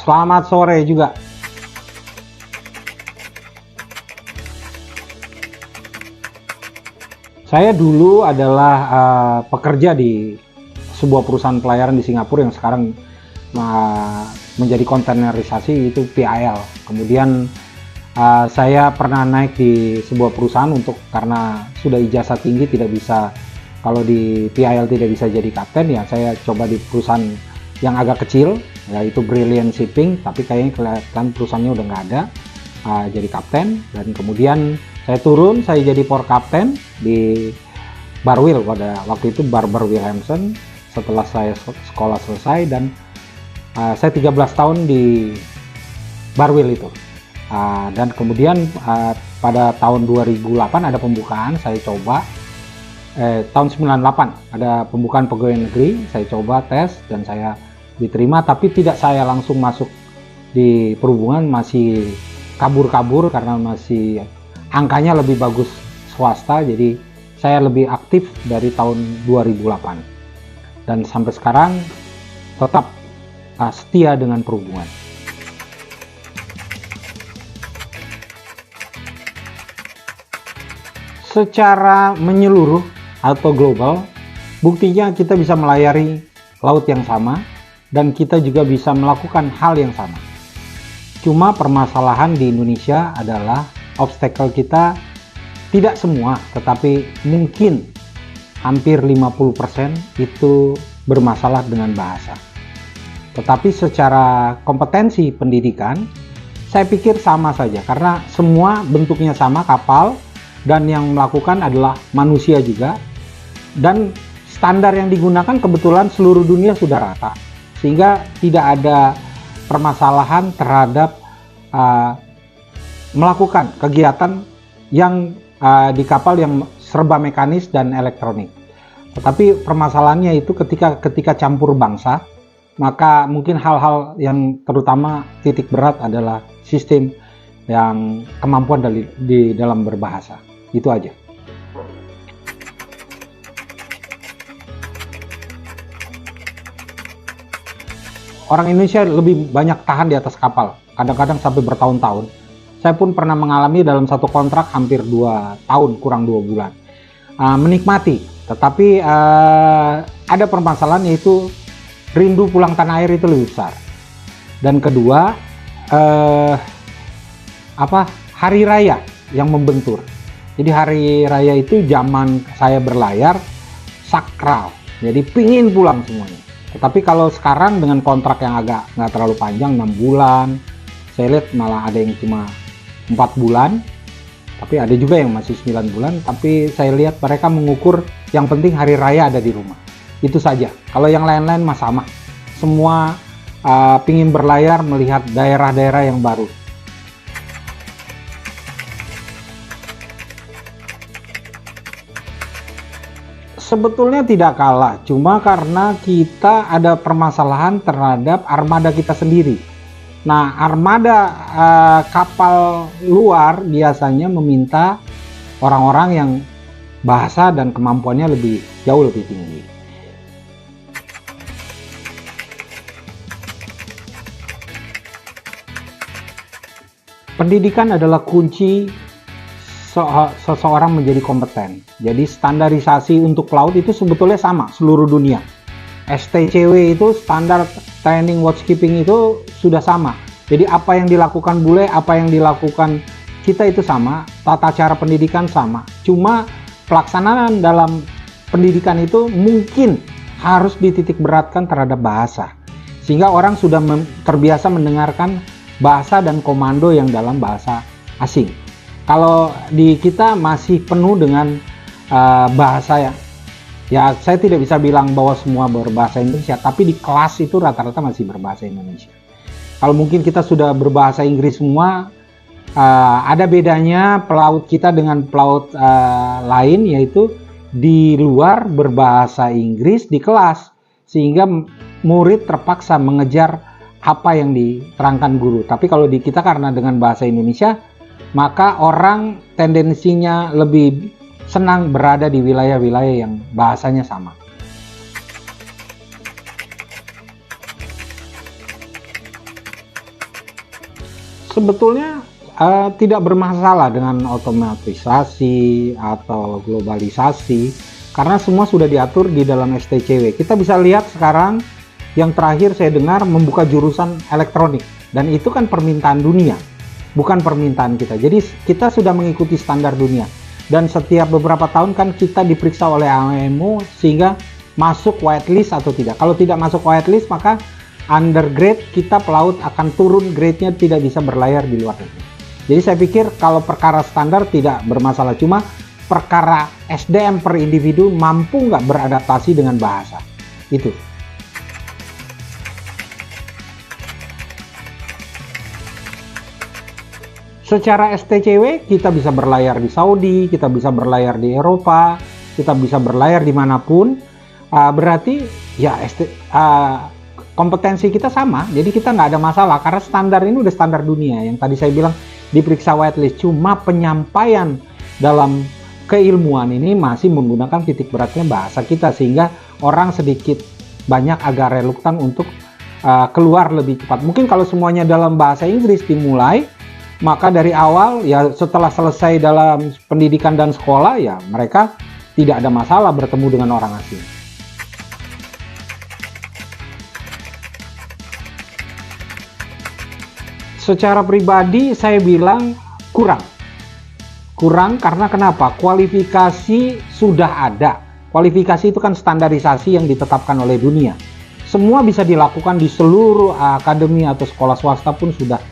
Selamat sore juga. Saya dulu adalah pekerja di sebuah perusahaan pelayaran di Singapura yang sekarang menjadi kontainerisasi, itu PIL. Kemudian saya pernah naik di sebuah perusahaan karena sudah ijazah tinggi tidak bisa, kalau di PIL tidak bisa jadi kapten, ya saya coba di perusahaan yang agak kecil, yaitu Brilliant Shipping, tapi kayaknya kelihatan perusahaannya udah nggak ada, jadi kapten. Dan kemudian saya turun, saya jadi port kapten di Barwil, pada waktu itu Barber Wilhelmsen, setelah saya sekolah selesai. Dan saya 13 tahun di Barwil itu. Dan kemudian pada tahun 2008 ada pembukaan, saya coba tahun 98 ada pembukaan pegawai negeri, saya coba tes dan saya diterima, tapi tidak saya langsung masuk di perhubungan, masih kabur-kabur karena masih angkanya lebih bagus swasta, jadi saya lebih aktif dari tahun 2008 dan sampai sekarang tetap setia dengan perhubungan. Secara menyeluruh atau global, buktinya kita bisa melayari laut yang sama dan kita juga bisa melakukan hal yang sama. Cuma permasalahan di Indonesia adalah obstacle kita tidak semua, tetapi mungkin hampir 50% itu bermasalah dengan bahasa. Tetapi secara kompetensi pendidikan, saya pikir sama saja karena semua bentuknya sama, kapal, dan yang melakukan adalah manusia juga. Dan standar yang digunakan kebetulan seluruh dunia sudah rata, sehingga tidak ada permasalahan terhadap melakukan kegiatan yang di kapal yang serba mekanis dan elektronik. Tetapi permasalahannya itu ketika campur bangsa, maka mungkin hal-hal yang terutama titik berat adalah sistem yang kemampuan di dalam berbahasa. Itu aja. Orang Indonesia lebih banyak tahan di atas kapal, kadang-kadang sampai bertahun-tahun. Saya pun pernah mengalami dalam satu kontrak hampir 2 tahun, kurang 2 bulan. Menikmati, tetapi ada permasalahan, yaitu rindu pulang tanah air itu lebih besar. Dan kedua, hari raya yang membentur. Jadi hari raya itu zaman saya berlayar sakral, jadi pingin pulang semuanya. Tetapi kalau sekarang dengan kontrak yang agak nggak terlalu panjang, 6 bulan, saya lihat malah ada yang cuma 4 bulan, tapi ada juga yang masih 9 bulan, tapi saya lihat mereka mengukur yang penting hari raya ada di rumah. Itu saja. Kalau yang lain-lain mah sama. Semua pingin berlayar melihat daerah-daerah yang baru. Sebetulnya tidak kalah, cuma karena kita ada permasalahan terhadap armada kita sendiri. Nah, armada kapal luar biasanya meminta orang-orang yang bahasa dan kemampuannya jauh lebih tinggi. Pendidikan adalah kunci seseorang menjadi kompeten. Jadi standarisasi untuk pelaut itu sebetulnya sama seluruh dunia. STCW itu standar training watchkeeping itu sudah sama. Jadi apa yang dilakukan bule, apa yang dilakukan kita itu sama, tata cara pendidikan sama. Cuma pelaksanaan dalam pendidikan itu mungkin harus dititik beratkan terhadap bahasa. Sehingga orang sudah terbiasa mendengarkan bahasa dan komando yang dalam bahasa asing. Kalau di kita masih penuh dengan bahasa ya saya tidak bisa bilang bahwa semua berbahasa Indonesia, tapi di kelas itu rata-rata masih berbahasa Indonesia. Kalau mungkin kita sudah berbahasa Inggris semua, ada bedanya pelaut kita dengan pelaut lain, yaitu di luar berbahasa Inggris di kelas, sehingga murid terpaksa mengejar apa yang diterangkan guru. Tapi kalau di kita karena dengan bahasa Indonesia, maka orang tendensinya lebih senang berada di wilayah-wilayah yang bahasanya sama. sebetulnya tidak bermasalah dengan otomatisasi atau globalisasi, karena semua sudah diatur di dalam STCW. Kita bisa lihat sekarang yang terakhir saya dengar membuka jurusan elektronik, dan itu kan permintaan dunia, bukan permintaan kita. Jadi kita sudah mengikuti standar dunia, dan setiap beberapa tahun kan kita diperiksa oleh AMO sehingga masuk whitelist atau tidak. Kalau tidak masuk whitelist, maka undergrade kita pelaut akan turun grade-nya, tidak bisa berlayar di luar negeri. Jadi saya pikir kalau perkara standar tidak bermasalah, cuma perkara SDM per individu mampu nggak beradaptasi dengan bahasa itu. Secara STCW kita bisa berlayar di Saudi, kita bisa berlayar di Eropa, kita bisa berlayar dimanapun. Berarti ya kompetensi kita sama, jadi kita nggak ada masalah karena standar ini udah standar dunia. Yang tadi saya bilang diperiksa whitelist, cuma penyampaian dalam keilmuan ini masih menggunakan titik beratnya bahasa kita, sehingga orang sedikit banyak agak reluctant untuk keluar lebih cepat. Mungkin kalau semuanya dalam bahasa Inggris dimulai, maka dari awal ya setelah selesai dalam pendidikan dan sekolah ya mereka tidak ada masalah bertemu dengan orang asing. Secara pribadi saya bilang kurang karena kenapa? Kualifikasi sudah ada. Kualifikasi itu kan standarisasi yang ditetapkan oleh dunia. Semua bisa dilakukan di seluruh akademi atau sekolah swasta pun sudah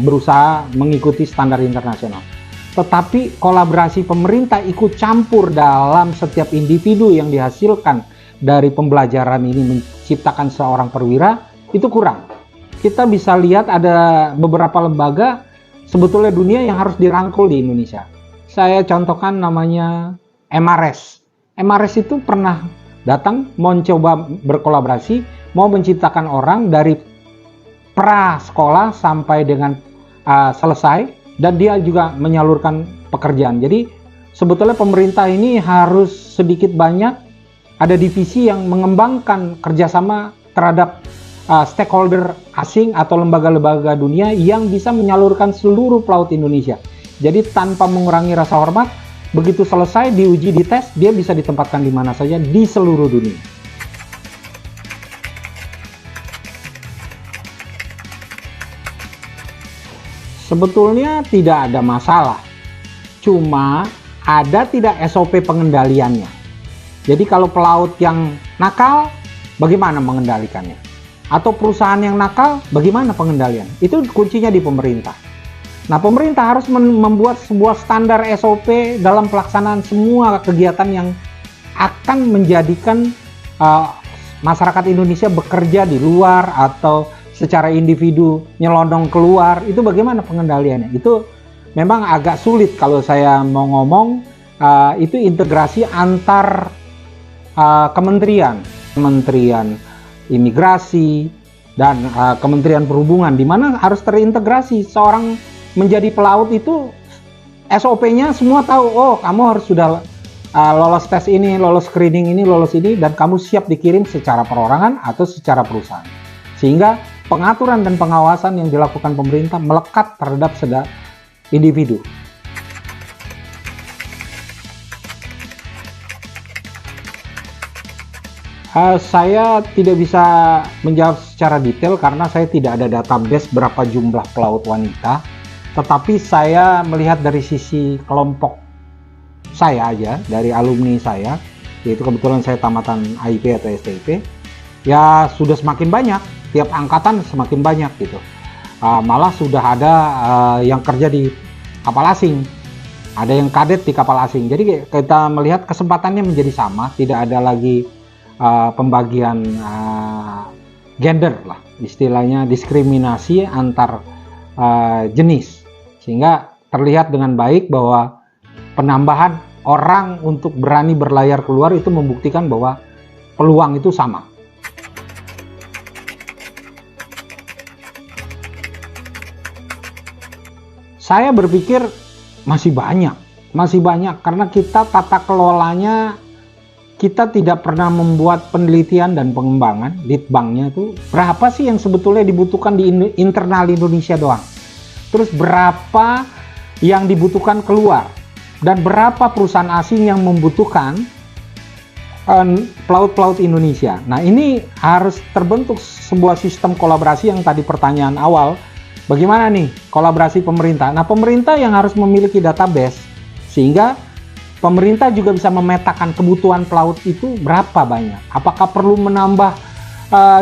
berusaha mengikuti standar internasional. Tetapi kolaborasi pemerintah ikut campur dalam setiap individu yang dihasilkan dari pembelajaran ini menciptakan seorang perwira itu kurang. Kita bisa lihat ada beberapa lembaga sebetulnya dunia yang harus dirangkul di Indonesia. Saya contohkan namanya MRS. MRS itu pernah datang mau coba berkolaborasi, mau menciptakan orang dari pra sekolah sampai dengan selesai, dan dia juga menyalurkan pekerjaan. Jadi sebetulnya pemerintah ini harus sedikit banyak ada divisi yang mengembangkan kerjasama terhadap stakeholder asing atau lembaga-lembaga dunia yang bisa menyalurkan seluruh pelaut Indonesia. Jadi tanpa mengurangi rasa hormat, begitu selesai diuji dites, dia bisa ditempatkan di mana saja di seluruh dunia. Sebetulnya tidak ada masalah, cuma ada tidak SOP pengendaliannya. Jadi kalau pelaut yang nakal, bagaimana mengendalikannya? Atau perusahaan yang nakal, bagaimana pengendalian? Itu kuncinya di pemerintah. Nah, pemerintah harus membuat sebuah standar SOP dalam pelaksanaan semua kegiatan yang akan menjadikan masyarakat Indonesia bekerja di luar atau secara individu nyelonong keluar. Itu bagaimana pengendaliannya? Itu memang agak sulit kalau saya mau ngomong. Itu integrasi antar kementerian Imigrasi dan Kementerian Perhubungan, di mana harus terintegrasi. Seorang menjadi pelaut itu SOP-nya semua tahu. Oh, kamu harus sudah lolos tes ini, lolos screening ini, lolos ini, dan kamu siap dikirim secara perorangan atau secara perusahaan. Sehingga pengaturan dan pengawasan yang dilakukan pemerintah melekat terhadap individu. Saya tidak bisa menjawab secara detail karena saya tidak ada database berapa jumlah pelaut wanita. Tetapi saya melihat dari sisi kelompok saya aja, dari alumni saya, yaitu kebetulan saya tamatan AIP atau STIP, ya sudah semakin banyak, tiap angkatan semakin banyak gitu. Malah sudah ada yang kerja di kapal asing, ada yang kadet di kapal asing. Jadi kita melihat kesempatannya menjadi sama, tidak ada lagi pembagian gender lah, istilahnya diskriminasi antar jenis, sehingga terlihat dengan baik bahwa penambahan orang untuk berani berlayar keluar itu membuktikan bahwa peluang itu sama. Saya berpikir masih banyak karena kita tata kelolanya, kita tidak pernah membuat penelitian dan pengembangan. Litbangnya itu berapa sih yang sebetulnya dibutuhkan di internal Indonesia doang. terus berapa yang dibutuhkan keluar, dan berapa perusahaan asing yang membutuhkan pelaut-pelaut Indonesia. Nah, ini harus terbentuk sebuah sistem kolaborasi yang tadi pertanyaan awal, bagaimana nih kolaborasi pemerintah? Nah, pemerintah yang harus memiliki database, sehingga pemerintah juga bisa memetakan kebutuhan pelaut itu berapa banyak. Apakah perlu menambah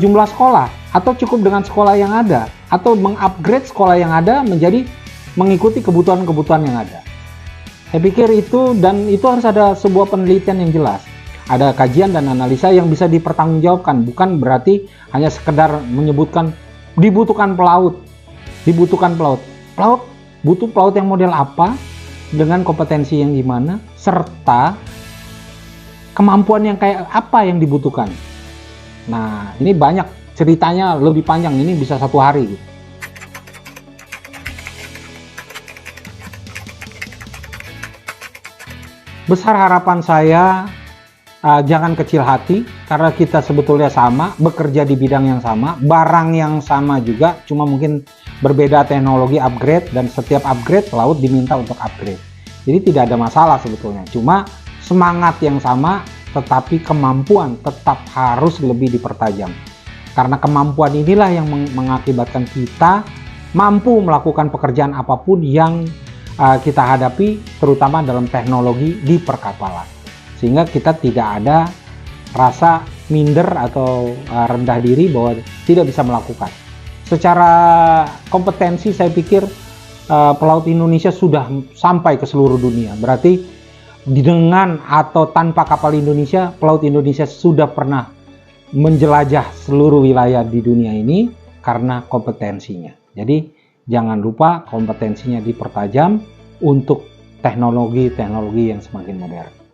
jumlah sekolah, atau cukup dengan sekolah yang ada, atau mengupgrade sekolah yang ada menjadi mengikuti kebutuhan-kebutuhan yang ada. Saya pikir itu, dan itu harus ada sebuah penelitian yang jelas. Ada kajian dan analisa yang bisa dipertanggungjawabkan, bukan berarti hanya sekedar menyebutkan dibutuhkan pelaut. Pelaut butuh pelaut yang model apa, dengan kompetensi yang gimana, serta kemampuan yang kayak apa yang dibutuhkan. Nah, ini banyak ceritanya, lebih panjang, ini bisa 1 hari gitu. Besar harapan saya, jangan kecil hati, karena kita sebetulnya sama, bekerja di bidang yang sama, barang yang sama juga, cuma mungkin berbeda teknologi upgrade, dan setiap upgrade pelaut diminta untuk upgrade. Jadi tidak ada masalah sebetulnya, cuma semangat yang sama, tetapi kemampuan tetap harus lebih dipertajam. Karena kemampuan inilah yang mengakibatkan kita mampu melakukan pekerjaan apapun yang kita hadapi, terutama dalam teknologi di perkapalan. Sehingga kita tidak ada rasa minder atau rendah diri bahwa tidak bisa melakukan. Secara kompetensi saya pikir pelaut Indonesia sudah sampai ke seluruh dunia. Berarti dengan atau tanpa kapal Indonesia, pelaut Indonesia sudah pernah menjelajah seluruh wilayah di dunia ini karena kompetensinya. Jadi jangan lupa kompetensinya dipertajam untuk teknologi-teknologi yang semakin modern.